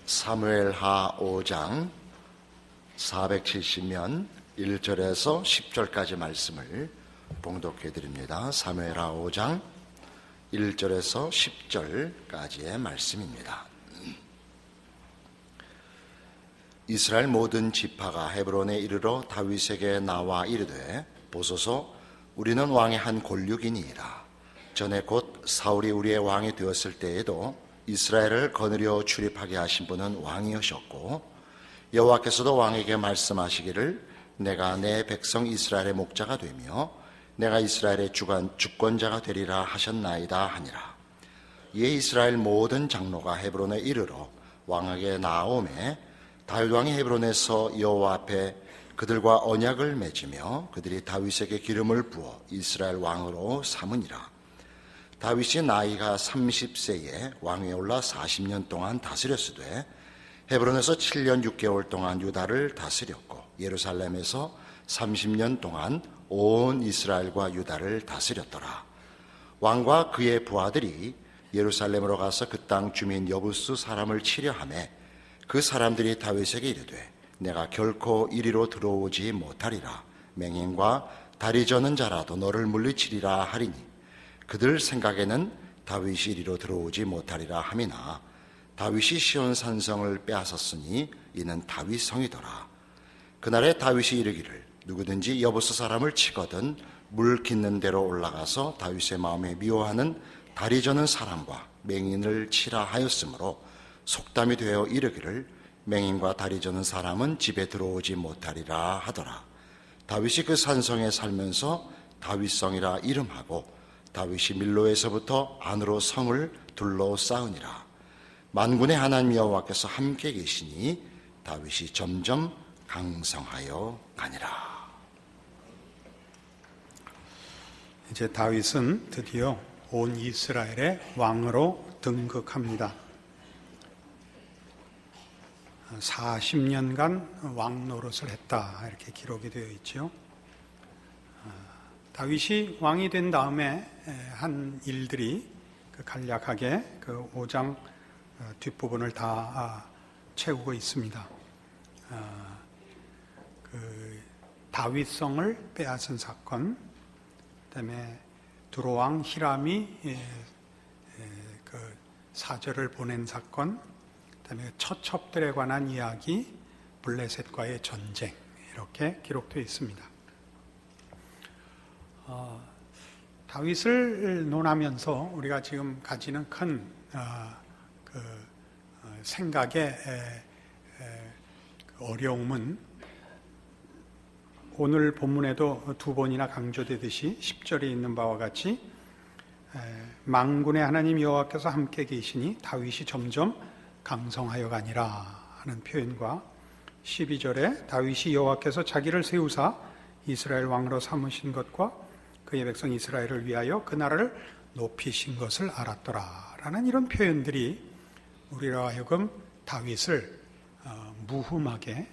사무엘하 5장 470면 1절에서 10절까지 말씀을 봉독해 드립니다. 사무엘하 5장 1절에서 10절까지의 말씀입니다. 이스라엘 모든 지파가 헤브론에 이르러 다윗에게 나와 이르되, 보소서, 우리는 왕의 한 골육이니이다. 전에 곧 사울이 우리의 왕이 되었을 때에도 이스라엘을 거느려 출입하게 하신 분은 왕이오셨고, 여호와께서도 왕에게 말씀하시기를 내가 내 백성 이스라엘의 목자가 되며 내가 이스라엘의 주권자가 되리라 하셨나이다 하니라. 이에 이스라엘 모든 장로가 헤브론에 이르러 왕에게 나아오매 다윗 왕이 헤브론에서 여호와 앞에 그들과 언약을 맺으며 그들이 다윗에게 기름을 부어 이스라엘 왕으로 삼으니라. 다윗이 나이가 30세에 왕위에 올라 40년 동안 다스렸으되 헤브론에서 7년 6개월 동안 유다를 다스렸고 예루살렘에서 30년 동안 온 이스라엘과 유다를 다스렸더라. 왕과 그의 부하들이 예루살렘으로 가서 그 땅 주민 여부수 사람을 치려 하매 그 사람들이 다윗에게 이르되, 내가 결코 이리로 들어오지 못하리라. 맹인과 다리 저는 자라도 너를 물리치리라 하리니 그들 생각에는 다윗이 이리로 들어오지 못하리라 함이나 다윗이 시온 산성을 빼앗았으니 이는 다윗 성이더라. 그날에 다윗이 이르기를 누구든지 여부수 사람을 치거든 물 깃는 데로 올라가서 다윗의 마음에 미워하는 다리 저는 사람과 맹인을 치라 하였으므로 속담이 되어 이르기를 맹인과 다리 저는 사람은 집에 들어오지 못하리라 하더라. 다윗이 그 산성에 살면서 다윗성이라 이름하고 다윗이 밀로에서부터 안으로 성을 둘러싸으니라. 만군의 하나님 여호와께서 함께 계시니 다윗이 점점 강성하여 가니라. 이제 다윗은 드디어 온 이스라엘의 왕으로 등극합니다. 40년간 왕 노릇을 했다, 이렇게 기록이 되어 있죠. 다윗이 왕이 된 다음에 한 일들이 간략하게 그 5장 뒷부분을 다 채우고 있습니다. 그 다윗성을 빼앗은 사건, 그다음에 두로왕 히람이 그 사절을 보낸 사건, 그다음에 처첩들에 관한 이야기, 블레셋과의 전쟁, 이렇게 기록되어 있습니다. 다윗을 논하면서 우리가 지금 가지는 큰 생각의 어려움은 오늘 본문에도 두 번이나 강조되듯이 10절에 있는 바와 같이 만군의 하나님 여호와께서 함께 계시니 다윗이 점점 강성하여 가니라 하는 표현과 12절에 다윗이 여호와께서 자기를 세우사 이스라엘 왕으로 삼으신 것과 그의 백성 이스라엘을 위하여 그 나라를 높이신 것을 알았더라 라는 이런 표현들이 우리로 하여금 다윗을 무흠하게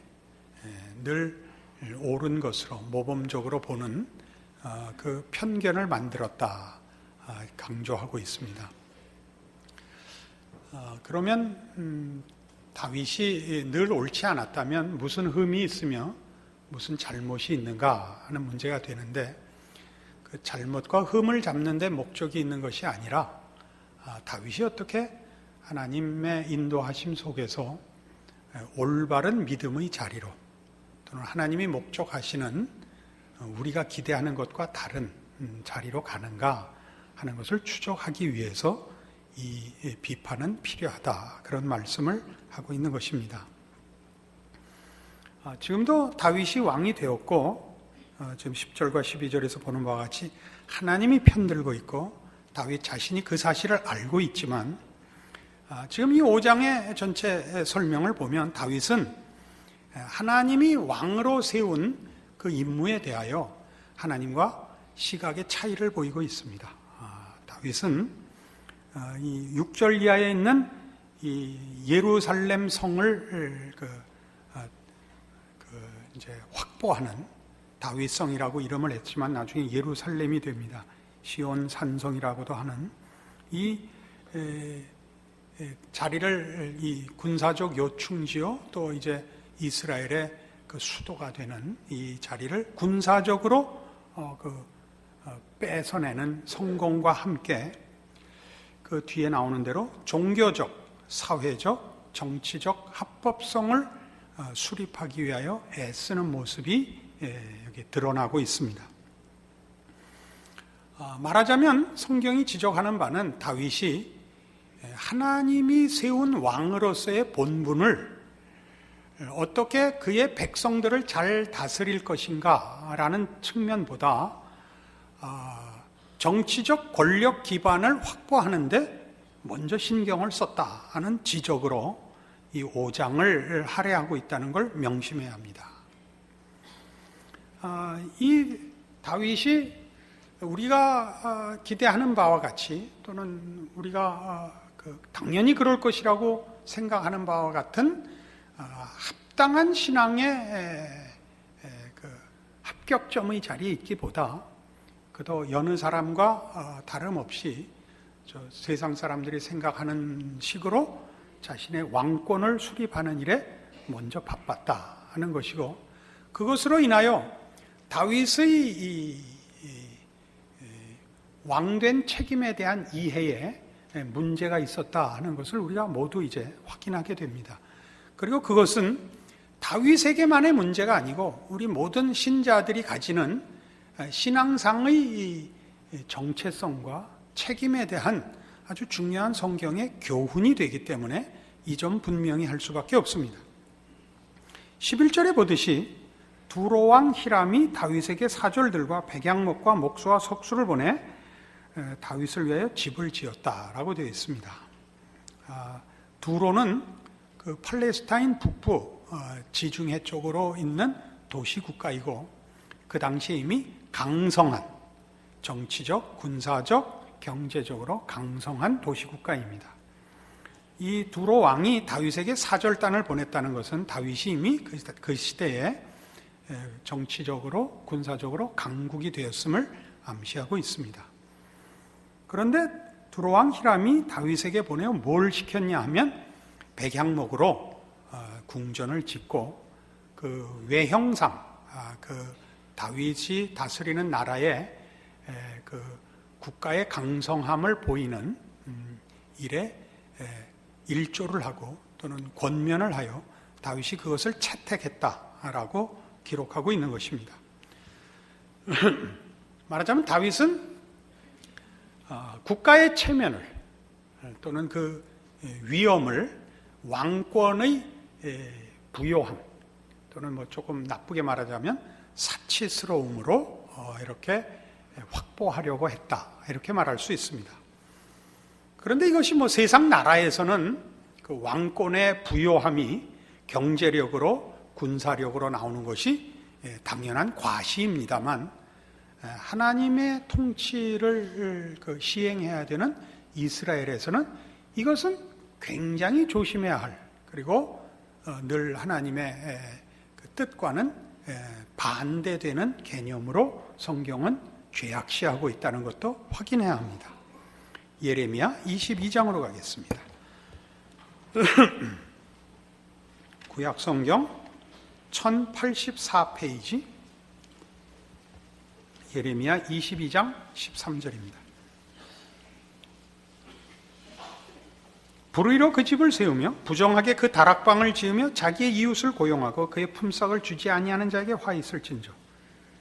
늘 옳은 것으로 모범적으로 보는 그 편견을 만들었다 강조하고 있습니다. 그러면 다윗이 늘 옳지 않았다면 무슨 흠이 있으며 무슨 잘못이 있는가 하는 문제가 되는데, 그 잘못과 흠을 잡는 데 목적이 있는 것이 아니라 다윗이 어떻게 하나님의 인도하심 속에서 올바른 믿음의 자리로, 또는 하나님이 목적하시는 우리가 기대하는 것과 다른 자리로 가는가 하는 것을 추적하기 위해서 이 비판은 필요하다, 그런 말씀을 하고 있는 것입니다. 지금도 다윗이 왕이 되었고 지금 10절과 12절에서 보는 바와 같이 하나님이 편들고 있고 다윗 자신이 그 사실을 알고 있지만, 지금 이 5장의 전체 설명을 보면 다윗은 하나님이 왕으로 세운 그 임무에 대하여 하나님과 시각의 차이를 보이고 있습니다. 다윗은 이 6절 이하에 있는 이 예루살렘 성을 이제 확보하는 다윗성이라고 이름을 했지만 나중에 예루살렘이 됩니다. 시온 산성이라고도 하는 이 자리를 이 군사적 요충지요, 또 이제 이스라엘의 그 수도가 되는 이 자리를 군사적으로 뺏어내는 성공과 함께 그 뒤에 나오는 대로 종교적, 사회적, 정치적 합법성을 수립하기 위하여 애쓰는 모습이 여기 드러나고 있습니다. 말하자면 성경이 지적하는 바는 다윗이 하나님이 세운 왕으로서의 본분을 어떻게 그의 백성들을 잘 다스릴 것인가라는 측면보다 정치적 권력 기반을 확보하는데 먼저 신경을 썼다 하는 지적으로 이 5장을 할애하고 있다는 걸 명심해야 합니다. 이 다윗이 우리가 기대하는 바와 같이 또는 우리가 당연히 그럴 것이라고 생각하는 바와 같은 합당한 신앙의 합격점의 자리에 있기보다 그도 여느 사람과 다름없이 세상 사람들이 생각하는 식으로 자신의 왕권을 수립하는 일에 먼저 바빴다 하는 것이고, 그것으로 인하여 다윗의 이 왕된 책임에 대한 이해에 문제가 있었다 하는 것을 우리가 모두 이제 확인하게 됩니다. 그리고 그것은 다윗에게만의 문제가 아니고 우리 모든 신자들이 가지는 신앙상의 정체성과 책임에 대한 아주 중요한 성경의 교훈이 되기 때문에 이 점 분명히 할 수밖에 없습니다. 11절에 보듯이 두로왕 히람이 다윗에게 사절들과 백양목과 목수와 석수를 보내 다윗을 위하여 집을 지었다라고 되어 있습니다. 두로는 그 팔레스타인 북부 지중해 쪽으로 있는 도시 국가이고 그 당시에 이미 강성한 정치적, 군사적, 경제적으로 강성한 도시 국가입니다. 이 두로 왕이 다윗에게 사절단을 보냈다는 것은 다윗이 이미 그 시대에 정치적으로, 군사적으로 강국이 되었음을 암시하고 있습니다. 그런데 두로 왕 히람이 다윗에게 보내어 뭘 시켰냐 하면 백향목으로 궁전을 짓고 그 외형상 그 다윗이 다스리는 나라의 그 국가의 강성함을 보이는 일에 일조를 하고 또는 권면을 하여 다윗이 그것을 채택했다라고 기록하고 있는 것입니다. 말하자면 다윗은 국가의 체면을 또는 그 위엄을 왕권의 부요함 또는 뭐 조금 나쁘게 말하자면 사치스러움으로 이렇게 확보하려고 했다 이렇게 말할 수 있습니다. 그런데 이것이 뭐 세상 나라에서는 그 왕권의 부요함이 경제력으로 군사력으로 나오는 것이 당연한 과시입니다만 하나님의 통치를 시행해야 되는 이스라엘에서는 이것은 굉장히 조심해야 할, 그리고 늘 하나님의 그 뜻과는 반대되는 개념으로 성경은 죄악시하고 있다는 것도 확인해야 합니다. 예레미야 22장으로 가겠습니다. 구약 성경 1084페이지 예레미야 22장 13절입니다. 불의로 그 집을 세우며 부정하게 그 다락방을 지으며 자기의 이웃을 고용하고 그의 품삯을 주지 아니하는 자에게 화 있을진저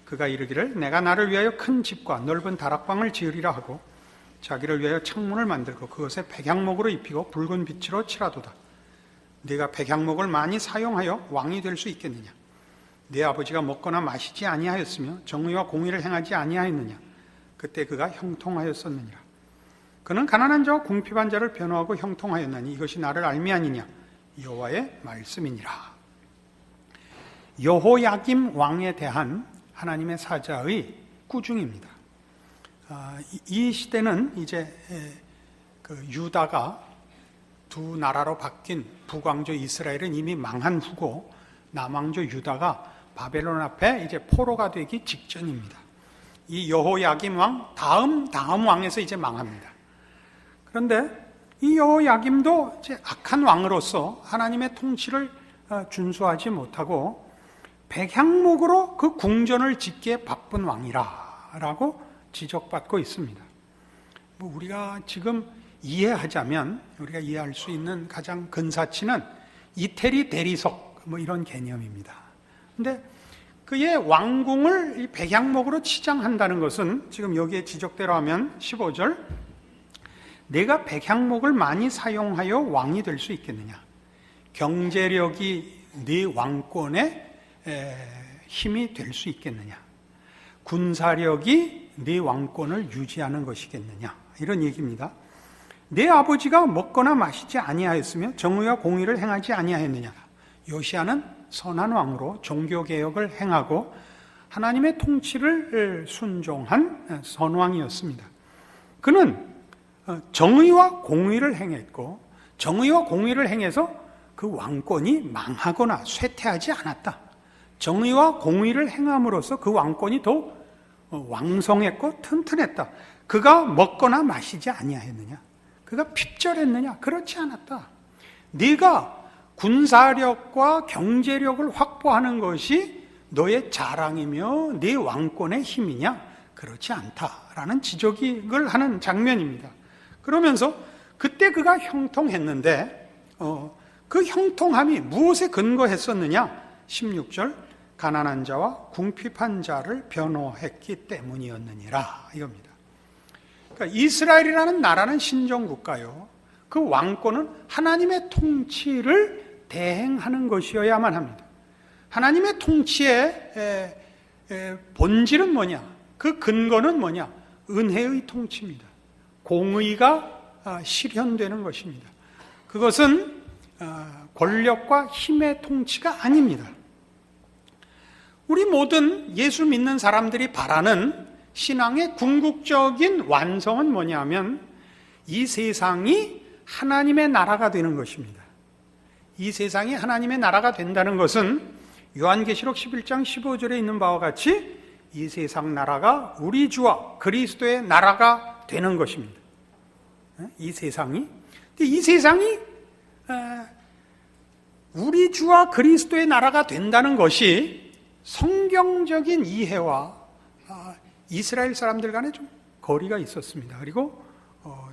그가 이르기를 내가 나를 위하여 큰 집과 넓은 다락방을 지으리라 하고 자기를 위하여 창문을 만들고 그것에 백향목으로 입히고 붉은 빛으로 칠하도다. 네가 백향목을 많이 사용하여 왕이 될 수 있겠느냐? 네 아버지가 먹거나 마시지 아니하였으며 정의와 공의를 행하지 아니하였느냐? 그때 그가 형통하였었느니라. 그는 가난한 자와 궁핍한 자를 변호하고 형통하였나니 이것이 나를 알미 아니냐? 여호와의 말씀이니라. 여호야김 왕에 대한 하나님의 사자의 꾸중입니다. 이 시대는 이제 그 유다가 두 나라로 바뀐 북왕조 이스라엘은 이미 망한 후고 남왕조 유다가 바벨론 앞에 이제 포로가 되기 직전입니다. 이 여호야김 왕 다음 왕에서 이제 망합니다. 그런데 이 여호야김도 이제 악한 왕으로서 하나님의 통치를 준수하지 못하고 백향목으로 그 궁전을 짓기에 바쁜 왕이라라고 지적받고 있습니다. 우리가 지금 이해하자면 우리가 이해할 수 있는 가장 근사치는 이태리 대리석 이런 개념입니다. 근데 그의 왕궁을 이 백향목으로 치장한다는 것은 지금 여기에 지적대로 하면 15절, 내가 백향목을 많이 사용하여 왕이 될 수 있겠느냐? 경제력이 네 왕권의 힘이 될 수 있겠느냐? 군사력이 네 왕권을 유지하는 것이겠느냐? 이런 얘기입니다. 내 아버지가 먹거나 마시지 아니하였으며 정의와 공의를 행하지 아니하였느냐? 요시야는 선한 왕으로 종교개혁을 행하고 하나님의 통치를 순종한 선왕이었습니다. 그는 정의와 공의를 행했고 정의와 공의를 행해서 그 왕권이 망하거나 쇠퇴하지 않았다. 정의와 공의를 행함으로써 그 왕권이 더 왕성했고 튼튼했다. 그가 먹거나 마시지 아니하였느냐? 그가 핍절했느냐? 그렇지 않았다. 네가 군사력과 경제력을 확보하는 것이 너의 자랑이며 네 왕권의 힘이냐? 그렇지 않다라는 지적을 하는 장면입니다. 그러면서 그때 그가 형통했는데 그 형통함이 무엇에 근거했었느냐? 16절, 가난한 자와 궁핍한 자를 변호했기 때문이었느니라 이겁니다. 그러니까 이스라엘이라는 나라는 신정국가요. 그 왕권은 하나님의 통치를 대행하는 것이어야만 합니다. 하나님의 통치의 본질은 뭐냐? 그 근거는 뭐냐? 은혜의 통치입니다. 공의가 실현되는 것입니다. 그것은 권력과 힘의 통치가 아닙니다. 우리 모든 예수 믿는 사람들이 바라는 신앙의 궁극적인 완성은 뭐냐면 이 세상이 하나님의 나라가 되는 것입니다. 이 세상이 하나님의 나라가 된다는 것은 요한계시록 11장 15절에 있는 바와 같이 이 세상 나라가 우리 주와 그리스도의 나라가 되는 것입니다. 이 세상이 우리 주와 그리스도의 나라가 된다는 것이 성경적인 이해와 이스라엘 사람들 간에 좀 거리가 있었습니다. 그리고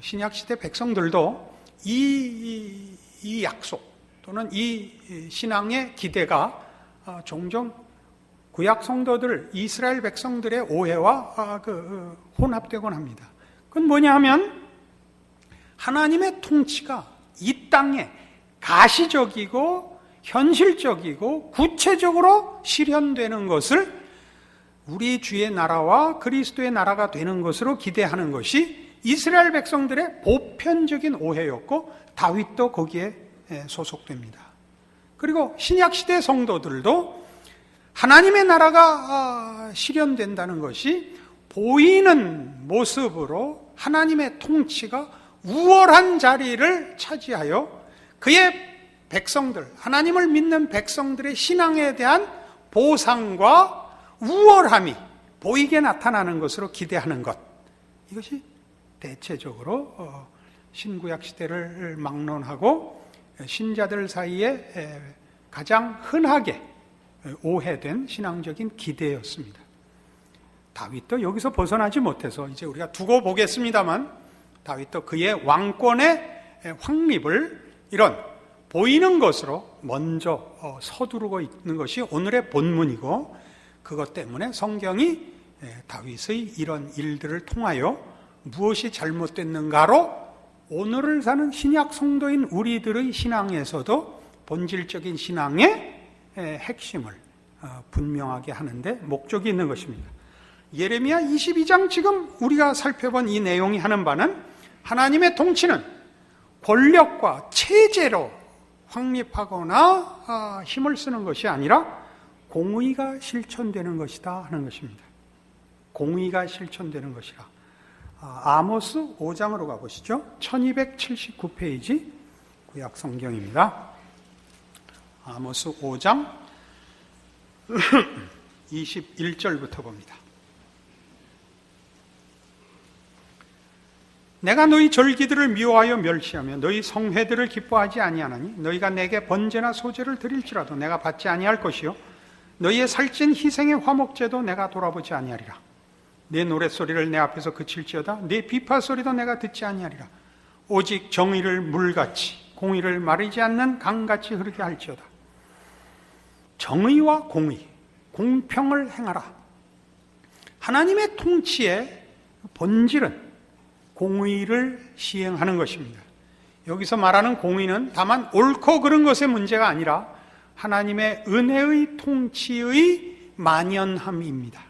신약시대 백성들도 이 약속 또는 이 신앙의 기대가 종종 구약 성도들, 이스라엘 백성들의 오해와 혼합되곤 합니다. 그건 뭐냐 하면 하나님의 통치가 이 땅에 가시적이고 현실적이고 구체적으로 실현되는 것을 우리 주의 나라와 그리스도의 나라가 되는 것으로 기대하는 것이 이스라엘 백성들의 보편적인 오해였고 다윗도 거기에 소속됩니다. 그리고 신약시대 성도들도 하나님의 나라가 실현된다는 것이 보이는 모습으로 하나님의 통치가 우월한 자리를 차지하여 그의 백성들, 하나님을 믿는 백성들의 신앙에 대한 보상과 우월함이 보이게 나타나는 것으로 기대하는 것, 이것이 대체적으로 신구약 시대를 막론하고 신자들 사이에 가장 흔하게 오해된 신앙적인 기대였습니다. 다윗도 여기서 벗어나지 못해서 이제 우리가 두고 보겠습니다만 다윗도 그의 왕권의 확립을 이런 보이는 것으로 먼저 서두르고 있는 것이 오늘의 본문이고, 그것 때문에 성경이 다윗의 이런 일들을 통하여 무엇이 잘못됐는가로 오늘을 사는 신약 성도인 우리들의 신앙에서도 본질적인 신앙의 핵심을 분명하게 하는데 목적이 있는 것입니다. 예레미야 22장 지금 우리가 살펴본 이 내용이 하는 바는 하나님의 통치는 권력과 체제로 확립하거나 힘을 쓰는 것이 아니라 공의가 실천되는 것이다 하는 것입니다. 공의가 실천되는 것이라. 아모스 5장으로 가보시죠. 1279페이지 구약 성경입니다. 아모스 5장 21절부터 봅니다. 내가 너희 절기들을 미워하여 멸시하며 너희 성회들을 기뻐하지 아니하나니 너희가 내게 번제나 소제를 드릴지라도 내가 받지 아니할 것이요 너희의 살찐 희생의 화목제도 내가 돌아보지 아니하리라. 내 노랫소리를 내 앞에서 그칠지어다 내 비파소리도 내가 듣지 아니하리라. 오직 정의를 물같이 공의를 마르지 않는 강같이 흐르게 할지어다. 정의와 공의, 공평을 행하라. 하나님의 통치의 본질은 공의를 시행하는 것입니다. 여기서 말하는 공의는 다만 옳고 그른 것의 문제가 아니라 하나님의 은혜의 통치의 만연함입니다.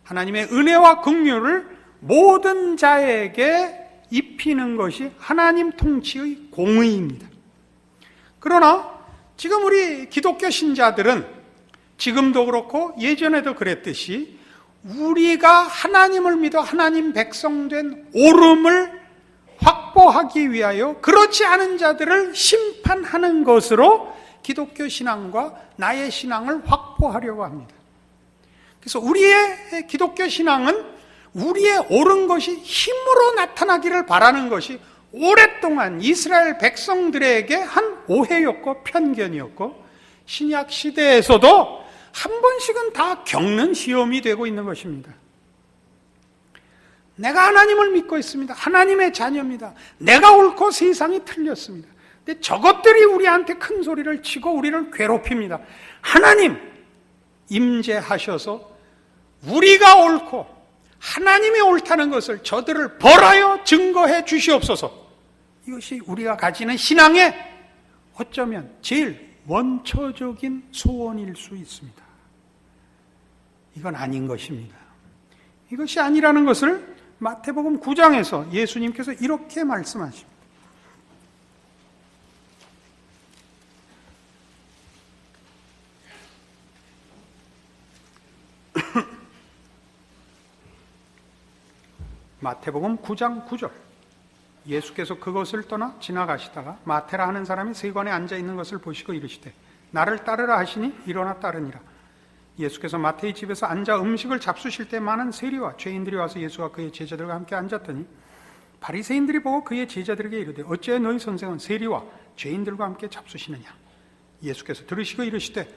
하나님의 은혜와 긍휼을 모든 자에게 입히는 것이 하나님 통치의 공의입니다. 그러나 지금 우리 기독교 신자들은 지금도 그렇고 예전에도 그랬듯이 우리가 하나님을 믿어 하나님 백성된 옳음을 확보하기 위하여 그렇지 않은 자들을 심판하는 것으로 기독교 신앙과 나의 신앙을 확보하려고 합니다. 그래서 우리의 기독교 신앙은 우리의 옳은 것이 힘으로 나타나기를 바라는 것이 오랫동안 이스라엘 백성들에게 한 오해였고 편견이었고 신약 시대에서도 한 번씩은 다 겪는 시험이 되고 있는 것입니다. 내가 하나님을 믿고 있습니다. 하나님의 자녀입니다. 내가 옳고 세상이 틀렸습니다. 근데 저것들이 우리한테 큰 소리를 치고 우리를 괴롭힙니다. 하나님 임재하셔서 우리가 옳고 하나님이 옳다는 것을 저들을 벌하여 증거해 주시옵소서. 이것이 우리가 가지는 신앙의 어쩌면 제일 원초적인 소원일 수 있습니다. 이건 아닌 것입니다. 이것이 아니라는 것을 마태복음 9장에서 예수님께서 이렇게 말씀하십니다. 마태복음 9장 9절. 예수께서 그것을 떠나 지나가시다가 마태라 하는 사람이 세관에 앉아 있는 것을 보시고 이르시되 나를 따르라 하시니 일어나 따르니라. 예수께서 마태의 집에서 앉아 음식을 잡수실 때 많은 세리와 죄인들이 와서 예수와 그의 제자들과 함께 앉았더니 바리새인들이 보고 그의 제자들에게 이르되 어찌하여 너희 선생은 세리와 죄인들과 함께 잡수시느냐. 예수께서 들으시고 이르시되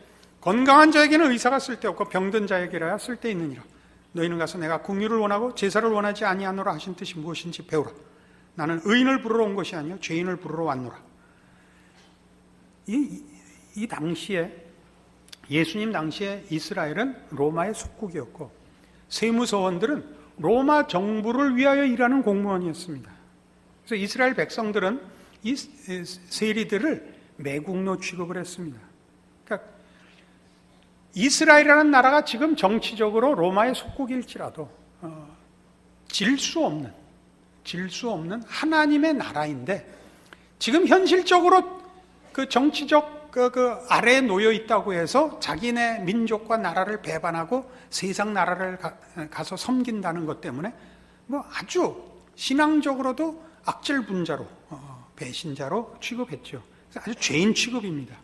건강한 자에게는 의사가 쓸데없고 병든 자에게라야 쓸데있느니라. 너희는 가서 내가 긍휼을 원하고 제사를 원하지 아니하노라 하신 뜻이 무엇인지 배우라. 나는 의인을 부르러 온 것이 아니요 죄인을 부르러 왔노라. 이 당시에 예수님 당시에 이스라엘은 로마의 속국이었고 세무서원들은 로마 정부를 위하여 일하는 공무원이었습니다. 그래서 이스라엘 백성들은 이 세리들을 매국노 취급을 했습니다. 그러니까 이스라엘이라는 나라가 지금 정치적으로 로마의 속국일지라도 질 수 없는 하나님의 나라인데 지금 현실적으로 그 정치적 그 아래에 놓여 있다고 해서 자기네 민족과 나라를 배반하고 세상 나라를 가서 섬긴다는 것 때문에 뭐 아주 신앙적으로도 악질분자로 배신자로 취급했죠. 아주 죄인 취급입니다.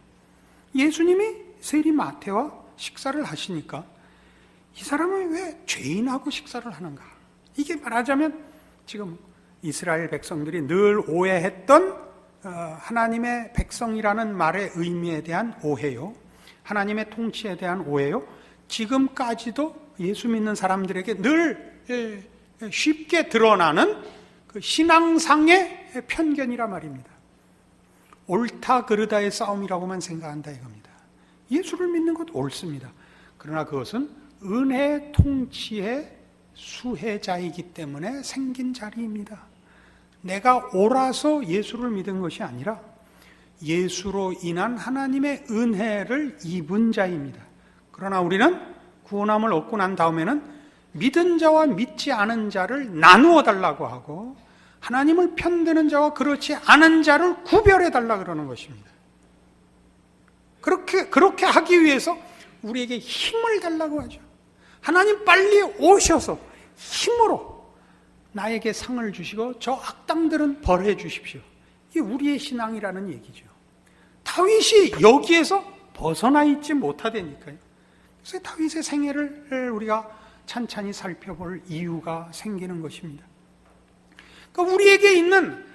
예수님이 세리 마태와 식사를 하시니까 이 사람은 왜 죄인하고 식사를 하는가? 이게 말하자면 지금 이스라엘 백성들이 늘 오해했던 하나님의 백성이라는 말의 의미에 대한 오해요. 하나님의 통치에 대한 오해요. 지금까지도 예수 믿는 사람들에게 늘 쉽게 드러나는 그 신앙상의 편견이라 말입니다. 옳다 그르다의 싸움이라고만 생각한다 이겁니다. 예수를 믿는 것 옳습니다. 그러나 그것은 은혜의 통치의 수혜자이기 때문에 생긴 자리입니다. 내가 옳아서 예수를 믿은 것이 아니라 예수로 인한 하나님의 은혜를 입은 자입니다. 그러나 우리는 구원함을 얻고 난 다음에는 믿은 자와 믿지 않은 자를 나누어 달라고 하고 하나님을 편드는 자와 그렇지 않은 자를 구별해 달라고 그러는 것입니다. 그렇게 하기 위해서 우리에게 힘을 달라고 하죠. 하나님 빨리 오셔서 힘으로 나에게 상을 주시고 저 악당들은 벌해 주십시오. 이게 우리의 신앙이라는 얘기죠. 다윗이 여기에서 벗어나 있지 못하다니까요. 그래서 다윗의 생애를 우리가 찬찬히 살펴볼 이유가 생기는 것입니다. 그러니까 우리에게 있는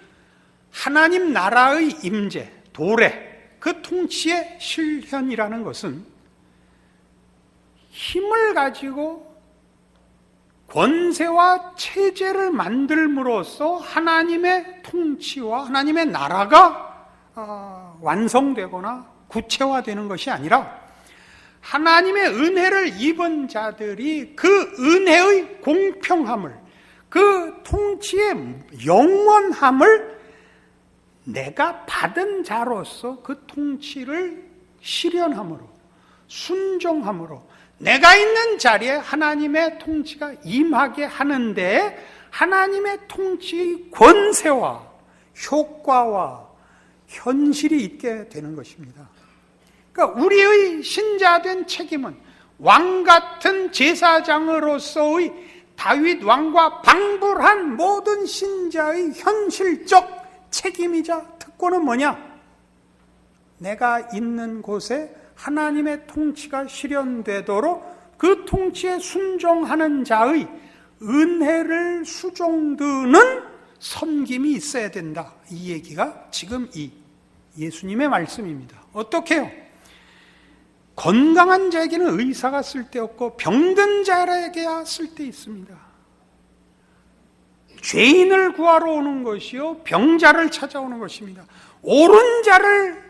하나님 나라의 임재, 도래, 그 통치의 실현이라는 것은 힘을 가지고 권세와 체제를 만들므로써 하나님의 통치와 하나님의 나라가 완성되거나 구체화되는 것이 아니라 하나님의 은혜를 입은 자들이 그 은혜의 공평함을, 그 통치의 영원함을 내가 받은 자로서 그 통치를 실현함으로, 순종함으로 내가 있는 자리에 하나님의 통치가 임하게 하는데 하나님의 통치의 권세와 효과와 현실이 있게 되는 것입니다. 그러니까 우리의 신자된 책임은 왕 같은 제사장으로서의 다윗 왕과 방불한 모든 신자의 현실적 책임이자 특권은 뭐냐? 내가 있는 곳에 하나님의 통치가 실현되도록 그 통치에 순종하는 자의 은혜를 수종드는 섬김이 있어야 된다. 이 얘기가 지금 이 예수님의 말씀입니다. 어떻게 해요? 건강한 자에게는 의사가 쓸데없고 병든 자에게야 쓸데 있습니다. 죄인을 구하러 오는 것이요 병자를 찾아오는 것입니다. 옳은 자를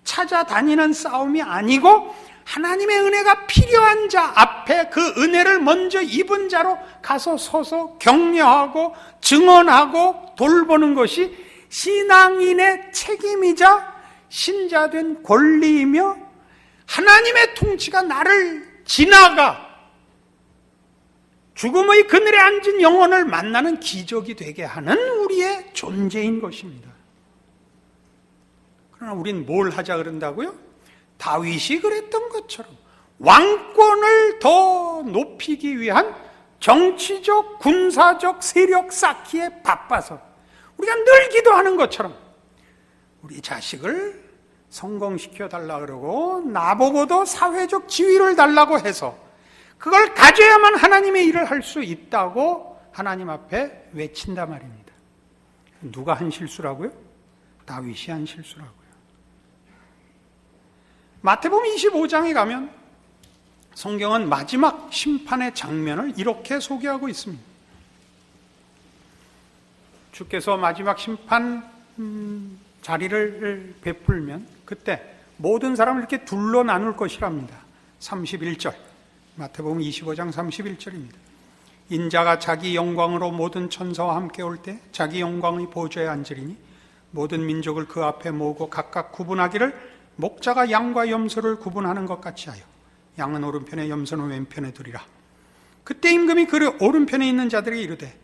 찾아다니는 싸움이 아니고 하나님의 은혜가 필요한 자 앞에 그 은혜를 먼저 입은 자로 가서 서서 격려하고 증언하고 돌보는 것이 신앙인의 책임이자 신자된 권리이며 하나님의 통치가 나를 지나가 죽음의 그늘에 앉은 영혼을 만나는 기적이 되게 하는 우리의 존재인 것입니다. 그러나 우린 뭘 하자 그런다고요? 다윗이 그랬던 것처럼 왕권을 더 높이기 위한 정치적, 군사적 세력 쌓기에 바빠서 우리가 늘 기도하는 것처럼 우리 자식을 성공시켜 달라 그러고 나보고도 사회적 지위를 달라고 해서 그걸 가져야만 하나님의 일을 할 수 있다고 하나님 앞에 외친단 말입니다. 누가 한 실수라고요? 다윗이 한 실수라고요. 마태복음 25장에 가면 성경은 마지막 심판의 장면을 이렇게 소개하고 있습니다. 주께서 마지막 심판 자리를 베풀면 그때 모든 사람을 이렇게 둘러 나눌 것이랍니다. 31절 마태복음 25장 31절입니다. 인자가 자기 영광으로 모든 천사와 함께 올 때 자기 영광의 보좌에 앉으리니 모든 민족을 그 앞에 모으고 각각 구분하기를 목자가 양과 염소를 구분하는 것 같이 하여 양은 오른편에 염소는 왼편에 두리라. 그때 임금이 그 오른편에 있는 자들이 이르되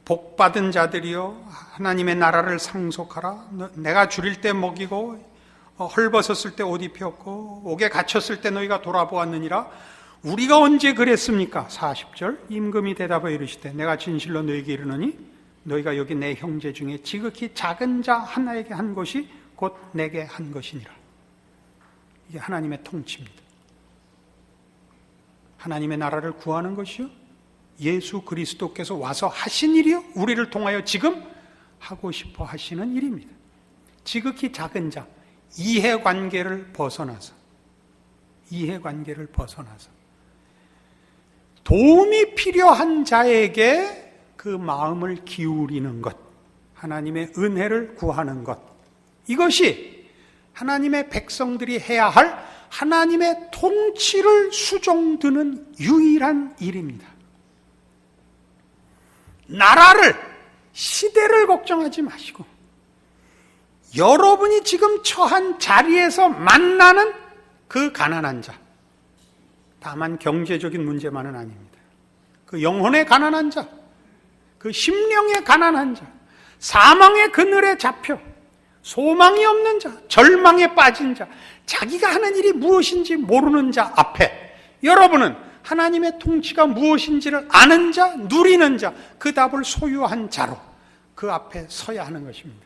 복받은 자들이여 하나님의 나라를 상속하라. 내가 줄일 때 먹이고 헐벗었을 때 옷 입혔고 옥에 갇혔을 때 너희가 돌아보았느니라. 우리가 언제 그랬습니까? 40절 임금이 대답하여 이르시되 내가 진실로 너희에게 이르노니 너희가 여기 내 형제 중에 지극히 작은 자 하나에게 한 것이 곧 내게 한 것이니라. 이게 하나님의 통치입니다. 하나님의 나라를 구하는 것이요 예수 그리스도께서 와서 하신 일이요 우리를 통하여 지금 하고 싶어 하시는 일입니다. 지극히 작은 자, 이해관계를 벗어나서 도움이 필요한 자에게 그 마음을 기울이는 것, 하나님의 은혜를 구하는 것, 이것이 하나님의 백성들이 해야 할 하나님의 통치를 수종드는 유일한 일입니다. 나라를, 시대를 걱정하지 마시고 여러분이 지금 처한 자리에서 만나는 그 가난한 자, 다만 경제적인 문제만은 아닙니다. 그 영혼의 가난한 자, 그 심령의 가난한 자, 사망의 그늘에 잡혀 소망이 없는 자, 절망에 빠진 자, 자기가 하는 일이 무엇인지 모르는 자 앞에 여러분은 하나님의 통치가 무엇인지를 아는 자, 누리는 자, 그 답을 소유한 자로 그 앞에 서야 하는 것입니다.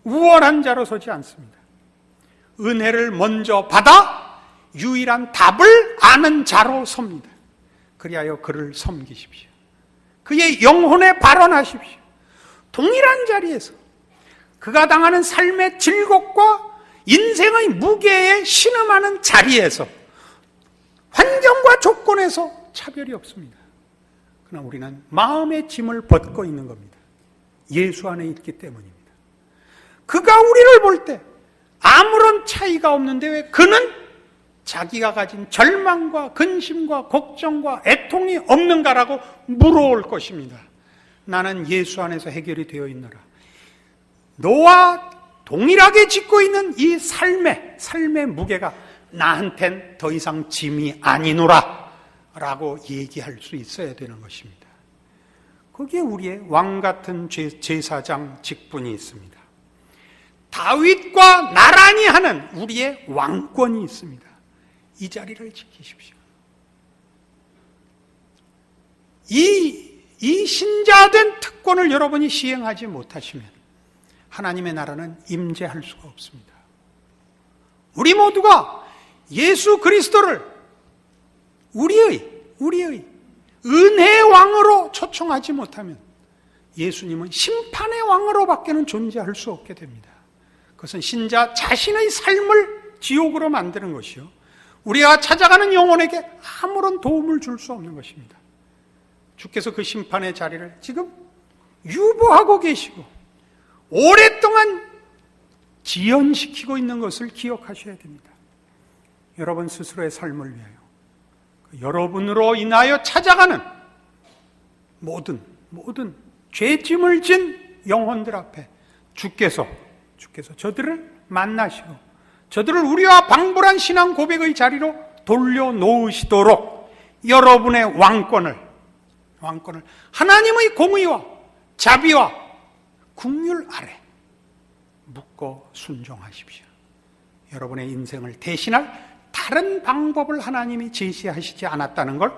우월한 자로 서지 않습니다. 은혜를 먼저 받아 유일한 답을 아는 자로 섭니다. 그리하여 그를 섬기십시오. 그의 영혼에 발언하십시오. 동일한 자리에서 그가 당하는 삶의 질곡과 인생의 무게에 신음하는 자리에서 환경과 조건에서 차별이 없습니다. 그러나 우리는 마음의 짐을 벗고 있는 겁니다. 예수 안에 있기 때문입니다. 그가 우리를 볼 때 아무런 차이가 없는데 왜 그는 자기가 가진 절망과 근심과 걱정과 애통이 없는가라고 물어올 것입니다. 나는 예수 안에서 해결이 되어 있노라. 너와 동일하게 짓고 있는 이 삶의 무게가 나한텐 더 이상 짐이 아니노라 라고 얘기할 수 있어야 되는 것입니다. 거기에 우리의 왕같은 제사장 직분이 있습니다. 다윗과 나란히 하는 우리의 왕권이 있습니다. 이 자리를 지키십시오. 이 신자된 특권을 여러분이 시행하지 못하시면 하나님의 나라는 임재할 수가 없습니다. 우리 모두가 예수 그리스도를 우리의 은혜의 왕으로 초청하지 못하면 예수님은 심판의 왕으로 밖에는 존재할 수 없게 됩니다. 그것은 신자 자신의 삶을 지옥으로 만드는 것이요, 우리가 찾아가는 영혼에게 아무런 도움을 줄 수 없는 것입니다. 주께서 그 심판의 자리를 지금 유보하고 계시고 오랫동안 지연시키고 있는 것을 기억하셔야 됩니다. 여러분 스스로의 삶을 위하여, 여러분으로 인하여 찾아가는 모든 죄짐을 진 영혼들 앞에 주께서 저들을 만나시고 저들을 우리와 방불한 신앙 고백의 자리로 돌려놓으시도록 여러분의 왕권을 하나님의 공의와 자비와 긍휼 아래 묻고 순종하십시오. 여러분의 인생을 대신할 다른 방법을 하나님이 제시하시지 않았다는 걸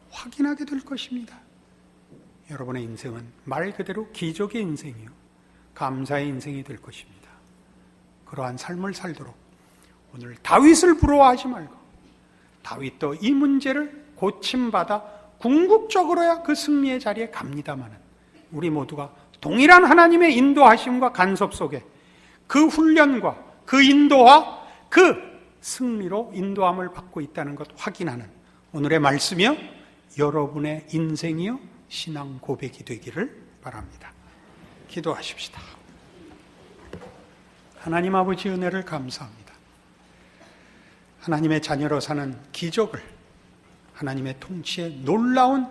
확인하게 될 것입니다. 여러분의 인생은 말 그대로 기적의 인생이요, 감사의 인생이 될 것입니다. 그러한 삶을 살도록 오늘 다윗을 부러워하지 말고, 다윗도 이 문제를 고침받아 궁극적으로야 그 승리의 자리에 갑니다마는 우리 모두가 동일한 하나님의 인도하심과 간섭 속에 그 훈련과 그 인도와 그 승리로 인도함을 받고 있다는 것 확인하는 오늘의 말씀이요, 여러분의 인생이요 신앙 고백이 되기를 바랍니다. 기도하십시다. 하나님 아버지 은혜를 감사합니다. 하나님의 자녀로 사는 기적을, 하나님의 통치에 놀라운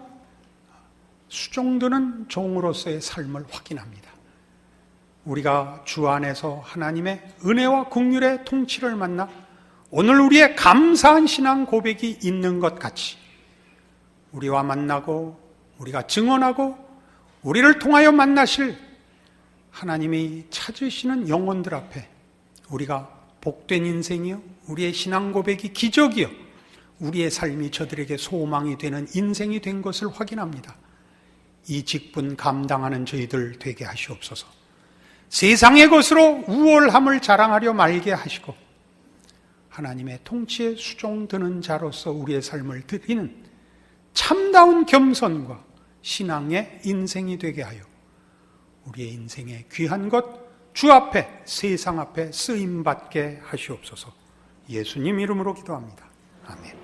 수종드는 종으로서의 삶을 확인합니다. 우리가 주 안에서 하나님의 은혜와 긍휼의 통치를 만나 오늘 우리의 감사한 신앙 고백이 있는 것 같이 우리와 만나고 우리가 증언하고 우리를 통하여 만나실 하나님이 찾으시는 영혼들 앞에 우리가 복된 인생이요, 우리의 신앙 고백이 기적이요, 우리의 삶이 저들에게 소망이 되는 인생이 된 것을 확인합니다. 이 직분 감당하는 저희들 되게 하시옵소서. 세상의 것으로 우월함을 자랑하려 말게 하시고 하나님의 통치에 수종드는 자로서 우리의 삶을 드리는 참다운 겸손과 신앙의 인생이 되게 하여 우리의 인생의 귀한 것 주 앞에, 세상 앞에 쓰임받게 하시옵소서. 예수님 이름으로 기도합니다. 아멘.